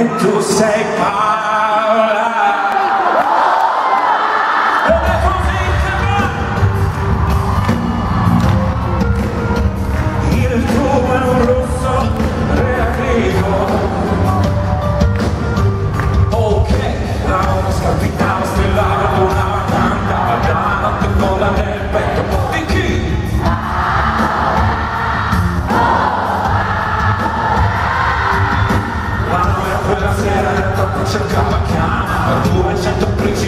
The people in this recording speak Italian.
e tu sei Paola. Ed è così che va il tuo è un rosso reagrego. Ok, la uno scalpitava, stellava, donava, cantava, la notte vola nel petto di chi? Quella sera nel troppo cercava, chiamava 200 primi.